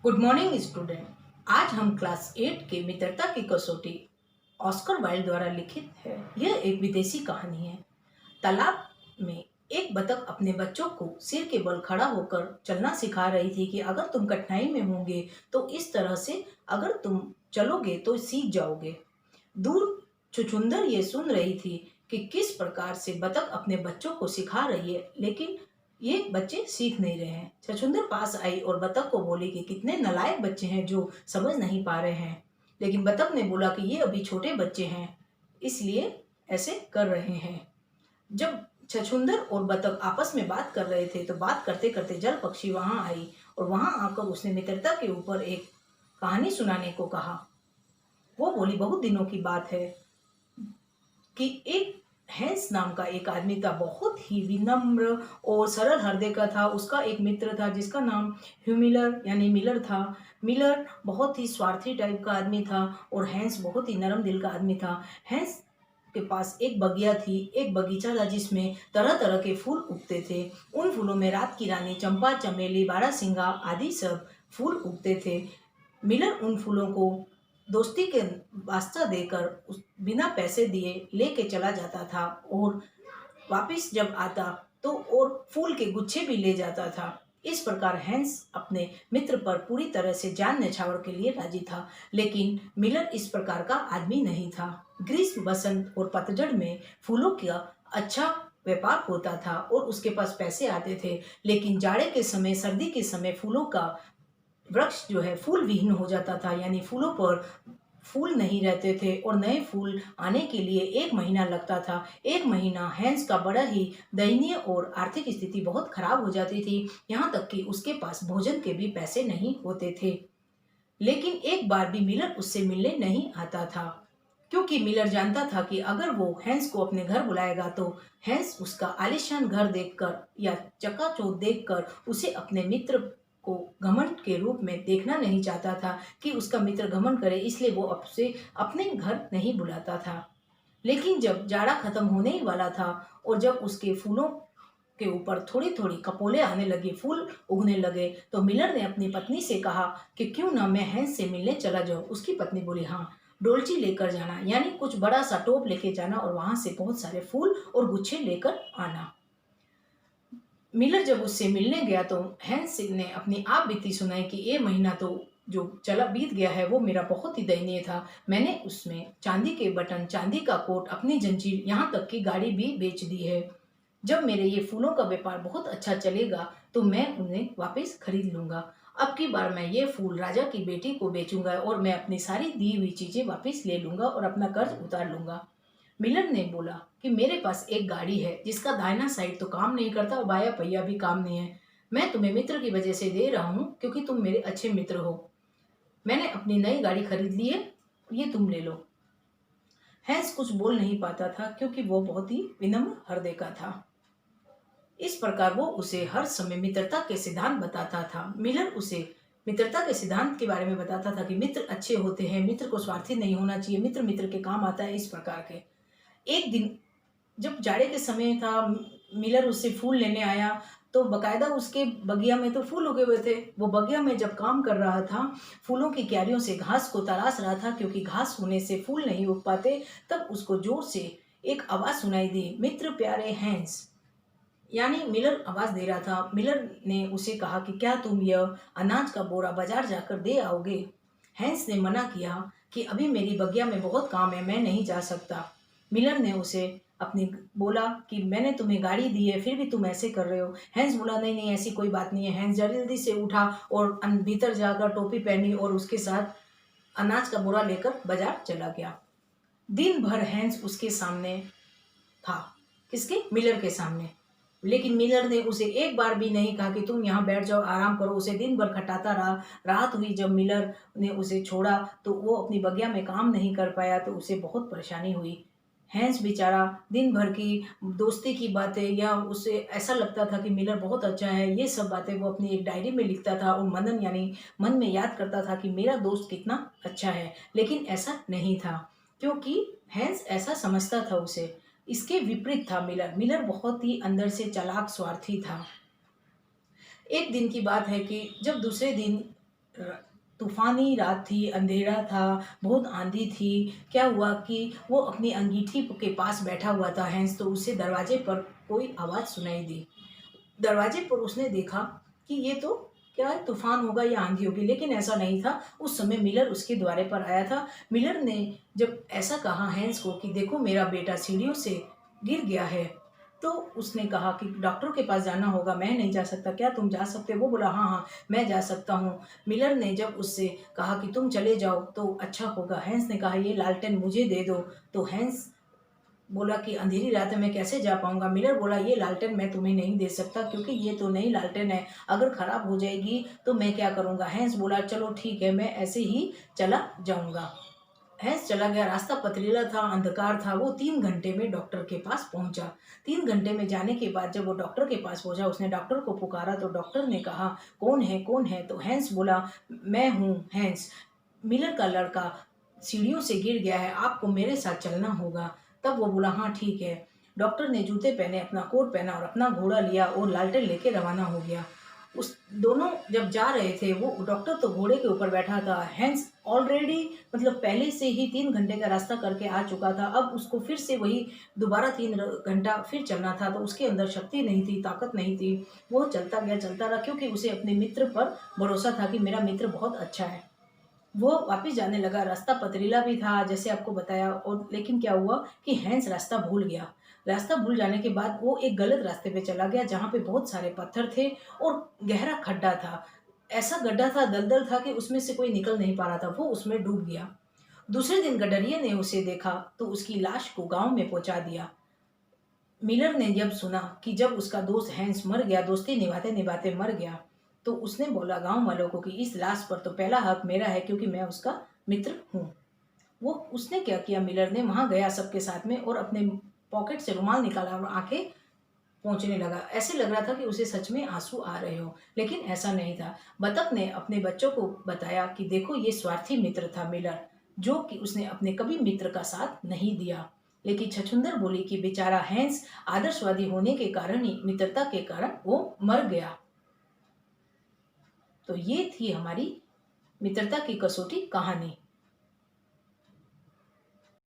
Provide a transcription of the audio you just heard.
Good morning student. आज हम class 8 के मित्रता की कसौटी ऑस्कर वाइल्ड द्वारा लिखित है। यह एक विदेशी कहानी है। तालाब में एक बतख अपने बच्चों को सिर के बल खड़ा होकर चलना सिखा रही थी कि अगर तुम कठिनाई में होंगे तो इस तरह से अगर तुम चलोगे तो सीख जाओगे। दूर छुछुंदर ये सुन रही थी कि किस प्रकार से बतख अपने बच्चों को सिखा रही है, लेकिन ये बच्चे सीख नहीं रहे हैं। छछुंदर पास आई और बतख को बोली कि कितने नालायक बच्चे हैं जो समझ नहीं पा रहे हैं। लेकिन बतख ने बोला कि ये अभी छोटे बच्चे हैं, इसलिए ऐसे कर रहे हैं। जब छछुंदर और बतख आपस में बात कर रहे थे तो बात करते करते जल पक्षी वहां आई और वहां आकर उसने मित्रता के ऊपर एक कहानी सुनाने को कहा। वो बोली, बहुत दिनों की बात है कि एक हैंस नाम का एक आदमी था, बहुत ही विनम्र और सरल हृदय का था। उसका एक मित्र था जिसका नाम ह्यूमिलर यानी मिलर था। मिलर बहुत ही स्वार्थी टाइप का आदमी था और हैंस बहुत ही नरम दिल का आदमी था। हैंस के पास एक बगिया थी, एक बगीचा था जिसमें तरह तरह के फूल उगते थे। उन फूलों में रात की रानी, चंपा, चमेली, बारहसिंगा आदि सब फूल उगते थे। मिलर उन फूलों को दोस्ती के वास्ता देकर बिना पैसे दिए लेके चला जाता था और वापस जब आता तो और फूल के गुच्छे भी ले जाता था। इस प्रकार हैंस अपने मित्र पर पूरी तरह से जान न्यौछावर के लिए राजी था, लेकिन मिलर इस प्रकार का आदमी नहीं था। ग्रीष्म, बसंत और पतझड़ में फूलों का अच्छा व्यापार होता था और उसके पास पैसे आते थे, लेकिन जाड़े के समय, सर्दी के समय फूलों का वृक्ष जो है फूल विहीन हो जाता था, यानी फूलों पर फूल नहीं रहते थे और नए फूल आने के लिए 1 महीना लगता था। 1 महीना हैंस का बड़ा ही दयनीय और आर्थिक स्थिति बहुत खराब हो जाती थी, यहाँ तक कि उसके पास भोजन के भी पैसे नहीं होते थे। लेकिन एक बार भी मिलर उससे मिलने नहीं आता था, क्योंकि मिलर जानता था कि अगर वो हैंस को अपने घर बुलाएगा तो हैंस उसका आलीशान घर देखकर या चकाचौंध देखकर उसे अपने मित्र को घमंड के रूप में देखना नहीं चाहता था कि उसका मित्र घमंड करे, इसलिए वो उसे अपने घर नहीं बुलाता था। लेकिन जब जाड़ा खत्म होने ही वाला था और जब उसके फूलों के ऊपर थोड़ी थोड़ी कपोले आने लगे, फूल उगने लगे, तो मिलर ने अपनी पत्नी से कहा कि क्यों ना मैं हैंस से मिलने चला जाऊं। उसकी पत्नी बोली, हाँ, डोलची लेकर जाना, यानी कुछ बड़ा सा टोप लेके जाना और वहां से बहुत सारे फूल और गुच्छे लेकर आना। मिलर जब उससे मिलने गया तो हैंस ने अपनी आप बीती सुनाई कि ये महीना तो जो चला बीत गया है वो मेरा बहुत ही दयनीय था। मैंने उसमें चांदी के बटन, चांदी का कोट, अपनी जंजीर, यहाँ तक कि गाड़ी भी बेच दी है। जब मेरे ये फूलों का व्यापार बहुत अच्छा चलेगा तो मैं उन्हें वापस खरीद लूंगा। अब की बार मैं ये फूल राजा की बेटी को बेचूंगा और मैं अपनी सारी दी हुई चीजें वापस ले लूंगा और अपना कर्ज उतार लूंगा। मिलन ने बोला कि मेरे पास एक गाड़ी है जिसका दाहिना साइड तो काम नहीं करता और बाया पहिया भी काम नहीं है। मैं तुम्हें मित्र की वजह से दे रहा हूँ क्योंकि तुम मेरे अच्छे मित्र हो। मैंने अपनी नई गाड़ी खरीद ली है, ये तुम ले लो। हैंस कुछ बोल नहीं पाता था क्योंकि वो बहुत ही विनम्र हृदय का था। इस प्रकार वो उसे हर समय मित्रता के सिद्धांत बताता था। मिलर उसे मित्रता के सिद्धांत के बारे में बताता था कि मित्र अच्छे होते हैं, मित्र को स्वार्थी नहीं होना चाहिए, मित्र मित्र के काम आता है, इस प्रकार के। एक दिन जब जाड़े के समय था, मिलर उससे फूल लेने आया तो बकायदा उसके बगिया में तो फूल उगे हुए थे। वो बगिया में जब काम कर रहा था, फूलों की क्यारियों से घास को तराश रहा था, क्योंकि घास होने से फूल नहीं उग पाते। तब उसको जोर से एक आवाज सुनाई दी, मित्र प्यारे हैंस, यानी मिलर आवाज दे रहा था। मिलर ने उसे कहा कि क्या तुम यह अनाज का बोरा बाजार जाकर दे आओगे। हैंस ने मना किया कि अभी मेरी बगिया में बहुत काम है, मैं नहीं जा सकता। मिलर ने उसे अपनी बोला कि मैंने तुम्हें गाड़ी दी है फिर भी तुम ऐसे कर रहे हो। हैंस बोला, नहीं नहीं, ऐसी कोई बात नहीं है। हैंस जल्दी से उठा और भीतर जाकर टोपी पहनी और उसके साथ अनाज का बोरा लेकर बाजार चला गया। दिन भर हैंस उसके सामने था, किसके? मिलर के सामने। लेकिन मिलर ने उसे एक बार भी नहीं कहा कि तुम यहाँ बैठ जाओ, आराम करो। उसे दिन भर खटाता रहा। रात हुई जब मिलर ने उसे छोड़ा तो वो अपनी बगिया में काम नहीं कर पाया, तो उसे बहुत परेशानी हुई। हैंस बेचारा दिन भर की दोस्ती की बातें, या उसे ऐसा लगता था कि मिलर बहुत अच्छा है, ये सब बातें वो अपनी एक डायरी में लिखता था और मनन यानी मन में याद करता था कि मेरा दोस्त कितना अच्छा है। लेकिन ऐसा नहीं था, क्योंकि हैंस ऐसा समझता था उसे। इसके विपरीत था मिलर। मिलर बहुत ही अंदर से चालाक, स्वार्थी था। एक दिन की बात है कि जब दूसरे दिन तूफानी रात थी, अंधेरा था, बहुत आंधी थी। क्या हुआ कि वो अपनी अंगीठी के पास बैठा हुआ था हैंस, तो उसे दरवाजे पर कोई आवाज़ सुनाई दी। दरवाजे पर उसने देखा कि ये तो क्या है, तूफान होगा या आंधी होगी, लेकिन ऐसा नहीं था। उस समय मिलर उसके द्वारे पर आया था। मिलर ने जब ऐसा कहा हैंस को कि देखो मेरा बेटा सीढ़ियों से गिर गया है, तो उसने कहा कि डॉक्टर के पास जाना होगा, मैं नहीं जा सकता, क्या तुम जा सकते हो? वो बोला हाँ हाँ मैं जा सकता हूँ। मिलर ने जब उससे कहा कि तुम चले जाओ तो अच्छा होगा, हैंस ने कहा ये लालटेन मुझे दे दो। तो हैंस बोला कि अंधेरी रात है मैं कैसे जा पाऊंगा। मिलर बोला ये लालटेन मैं तुम्हें नहीं दे सकता, क्योंकि ये तो नई लालटेन है, अगर खराब हो जाएगी तो मैं क्या करूंगा। हैंस बोला चलो ठीक है, मैं ऐसे ही चला जाऊंगा। हैंस चला गया। रास्ता पथरीला था, अंधकार था। वो 3 घंटे में डॉक्टर के पास पहुंचा। 3 घंटे में जाने के बाद जब वो डॉक्टर के पास पहुंचा, उसने डॉक्टर को पुकारा तो डॉक्टर ने कहा कौन है कौन है। तो हैंस बोला मैं हूँ हैंस, मिलर का लड़का सीढ़ियों से गिर गया है, आपको मेरे साथ चलना होगा। तब वो बोला हाँ ठीक है। डॉक्टर ने जूते पहने, अपना कोट पहना और अपना घोड़ा लिया और लालटेन लेके रवाना हो गया। उस दोनों जब जा रहे थे, वो डॉक्टर तो घोड़े के ऊपर बैठा था, हैंस ऑलरेडी मतलब पहले से ही 3 घंटे का रास्ता करके आ चुका था। अब उसको फिर से वही दोबारा 3 घंटा फिर चलना था, तो उसके अंदर शक्ति नहीं थी, ताकत नहीं थी। वो चलता गया चलता रहा, क्योंकि उसे अपने मित्र पर भरोसा था कि मेरा मित्र बहुत अच्छा है। वो वापस जाने लगा। रास्ता पथरीला भी था जैसे आपको बताया, और लेकिन क्या हुआ कि हैंस रास्ता भूल गया। रास्ता भूल जाने के बाद वो एक गलत रास्ते पे चला गया, जहाँ पे बहुत सारे पत्थर थे और गहरा खड्डा था। ऐसा गड्ढा था, दलदल था कि उसमें से कोई निकल नहीं पा रहा था। वो उसमें डूब गया। दूसरे दिन गडरिये ने उसे देखा तो उसकी लाश को गांव में पहुंचा दिया। मिलर ने जब सुना कि जब उसका दोस्त हैंस मर गया, दोस्ती निभाते निभाते मर गया, तो उसने बोला गांव वालों को कि इस लाश पर तो पहला हक मेरा है, क्योंकि मैं उसका मित्र हूँ। वो उसने क्या किया, मिलर ने वहां गया सबके साथ में और अपने पॉकेट से रुमाल निकाला और आंखें पहुंचने लगा। ऐसे लग रहा था कि उसे सच में आंसू आ रहे हो, लेकिन ऐसा नहीं था। बतख ने अपने बच्चों को बताया कि देखो ये स्वार्थी मित्र था मिलर, जो कि उसने अपने कभी मित्र का साथ नहीं दिया। लेकिन छछुंदर बोली कि बेचारा हैंस आदर्शवादी होने के कारण ही, मित्रता के कारण वो मर गया। तो ये थी हमारी मित्रता की कसौटी कहानी।